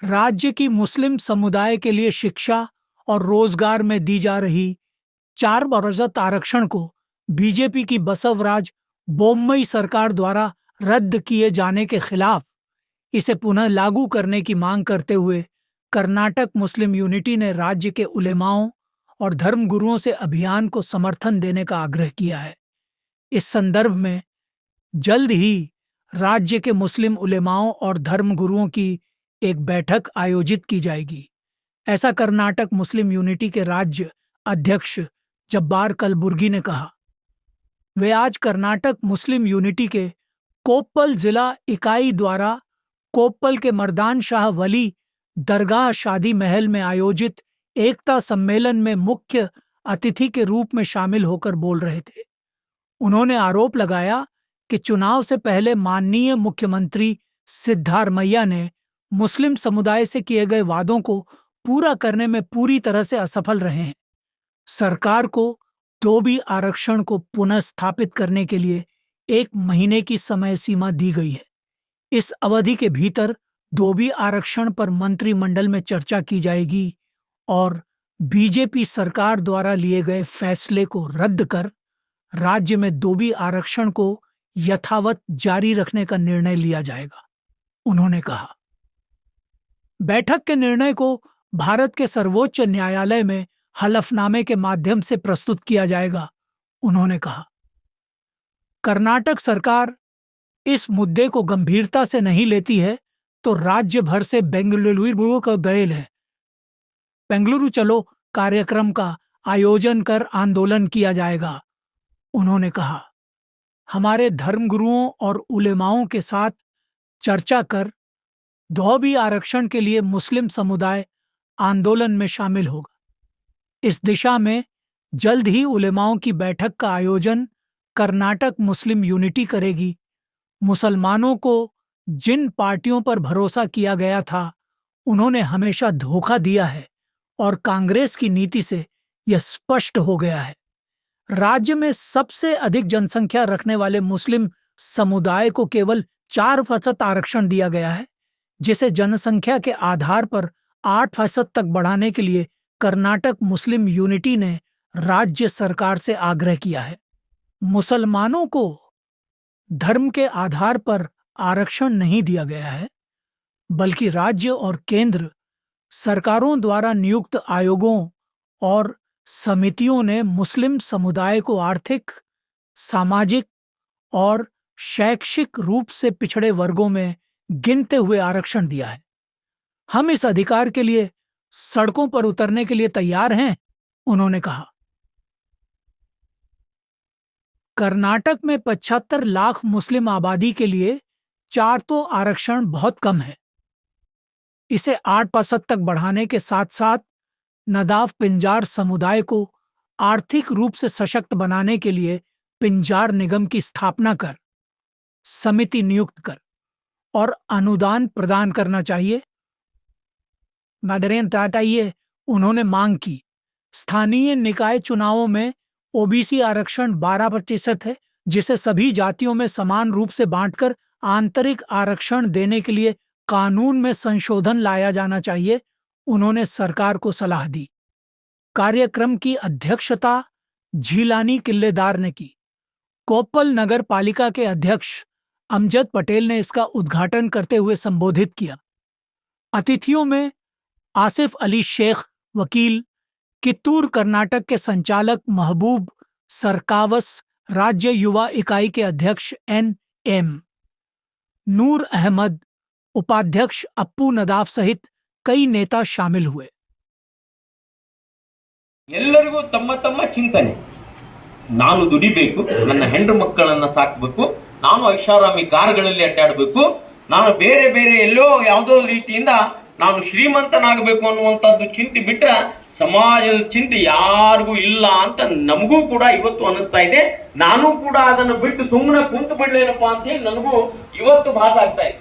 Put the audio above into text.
राज्य की मुस्लिम समुदाय के लिए शिक्षा और रोजगार में दी जा रही 4% आरक्षण को बीजेपी की बसवराज बोम्मई सरकार द्वारा रद्द किए जाने के खिलाफ इसे पुनः लागू करने की मांग करते हुए कर्नाटक मुस्लिम यूनिटी ने राज्य के उलेमाओं और धर्मगुरुओं से अभियान को समर्थन देने का आग्रह किया है। इस संदर्भ में जल्द ही राज्य के मुस्लिम उलेमाओं और धर्मगुरुओं की एक बैठक आयोजित की जाएगी। ऐसा कर्नाटक मुस्लिम यूनिटी के राज्य अध्यक्ष जब्बार कलबुर्गी ने कहा। वे आज कर्नाटक मुस्लिम यूनिटी के कोप्पल जिला इकाई द्वारा कोप्पल के मर्दान शाह वली दरगाह शादी महल में आयोजित एकता सम्मेलन में मुख्य अतिथि के रूप में शामिल होकर बोल रहे थे। उन्होंने आरोप लगाया कि चुनाव से पहले माननीय मुख्यमंत्री सिद्धारमैया ने मुस्लिम समुदाय से किए गए वादों को पूरा करने में पूरी तरह से असफल रहे हैं। सरकार को धोबी आरक्षण को पुनः स्थापित करने के लिए 1 महीने की समय सीमा दी गई है। इस अवधि के भीतर धोबी आरक्षण पर मंत्रिमंडल में चर्चा की जाएगी और बीजेपी सरकार द्वारा लिए गए फैसले को रद्द कर राज्य में धोबी आरक्षण को यथावत जारी रखने का निर्णय लिया जाएगा, उन्होंने कहा। बैठक के निर्णय को भारत के सर्वोच्च न्यायालय में हलफनामे के माध्यम से प्रस्तुत किया जाएगा, उन्होंने कहा। कर्नाटक सरकार इस मुद्दे को गंभीरता से नहीं लेती है तो राज्य भर से बेंगलुरु को गए है। बेंगलुरु चलो कार्यक्रम का आयोजन कर आंदोलन किया जाएगा, उन्होंने कहा। हमारे धर्मगुरुओं और उलेमाओं के साथ चर्चा कर धोबी आरक्षण के लिए मुस्लिम समुदाय आंदोलन में शामिल होगा। इस दिशा में जल्द ही उलेमाओं की बैठक का आयोजन कर्नाटक मुस्लिम यूनिटी करेगी। मुसलमानों को जिन पार्टियों पर भरोसा किया गया था उन्होंने हमेशा धोखा दिया है और कांग्रेस की नीति से यह स्पष्ट हो गया है। राज्य में सबसे अधिक जनसंख्या रखने वाले मुस्लिम समुदाय को केवल 4% आरक्षण दिया गया है, जिसे जनसंख्या के आधार पर 8% तक बढ़ाने के लिए कर्नाटक मुस्लिम यूनिटी ने राज्य सरकार से आग्रह किया है। मुसलमानों को धर्म के आधार पर आरक्षण नहीं दिया गया है, बल्कि राज्य और केंद्र सरकारों द्वारा नियुक्त आयोगों और समितियों ने मुस्लिम समुदाय को आर्थिक, सामाजिक और शैक्षिक रूप से पिछड़े वर्गों में गिनते हुए आरक्षण दिया है। हम इस अधिकार के लिए सड़कों पर उतरने के लिए तैयार हैं, उन्होंने कहा। कर्नाटक में 75 लाख मुस्लिम आबादी के लिए 4 तो आरक्षण बहुत कम है। इसे 8% तक बढ़ाने के साथ साथ नदाफ पिंजार समुदाय को आर्थिक रूप से सशक्त बनाने के लिए पिंजार निगम की स्थापना कर, समिति नियुक्त कर और अनुदान प्रदान करना चाहिए। उन्होंने मांग की। स्थानीय निकाय चुनावों में ओबीसी आरक्षण 12% है, जिसे सभी जातियों में समान रूप से बांटकर आंतरिक आरक्षण देने के लिए कानून में संशोधन लाया जाना चाहिए, उन्होंने सरकार को सलाह दी। कार्यक्रम की अध्यक्षता झीलानी किल्लेदार ने की। कोप्पल नगर पालिका के अध्यक्ष अमजद पटेल ने इसका उद्घाटन करते हुए संबोधित किया। अतिथियों में आसिफ अली शेख वकील, कित्तूर कर्नाटक के संचालक महबूब सरकावस, राज्य युवा इकाई के अध्यक्ष NM नूर अहमद, उपाध्यक्ष अप्पू नदाफ सहित कई नेता शामिल हुए। ಎಲ್ಲರಿಗೂ ತಮ್ಮ ತಮ್ಮ ಚಿಂತನೆ, ನಾನು ದುಡಿಬೇಕು, ನನ್ನ ಹೆಂಡರು ಮಕ್ಕಳನ್ನ ಸಾಕಬೇಕು, ನಾನು ಐಷಾರಾಮಿ ಕಾರುಗಳಲ್ಲಿ ಅಡ್ಡಾಡಬೇಕು, ನಾನು ಬೇರೆ ಬೇರೆ ಎಲ್ಲೋ ಯಾವುದೋ ರೀತಿಯಿಂದ ನಾನು ಶ್ರೀಮಂತನಾಗಬೇಕು ಅನ್ನುವಂಥದ್ದು ಚಿಂತೆ ಬಿಟ್ಟರೆ ಸಮಾಜದ ಚಿಂತೆ ಯಾರಿಗೂ ಇಲ್ಲ ಅಂತ ನಮಗೂ ಕೂಡ ಇವತ್ತು ಅನಿಸ್ತಾ ಇದೆ. ನಾನು ಕೂಡ ಅದನ್ನು ಬಿಟ್ಟು ಸುಮ್ಮನೆ ಕುಂತು ಬಿಡ್ಲೇನಪ್ಪ ಅಂತ ಹೇಳಿ ನನಗೂ ಇವತ್ತು ಭಾಸ ಆಗ್ತಾ ಇದೆ.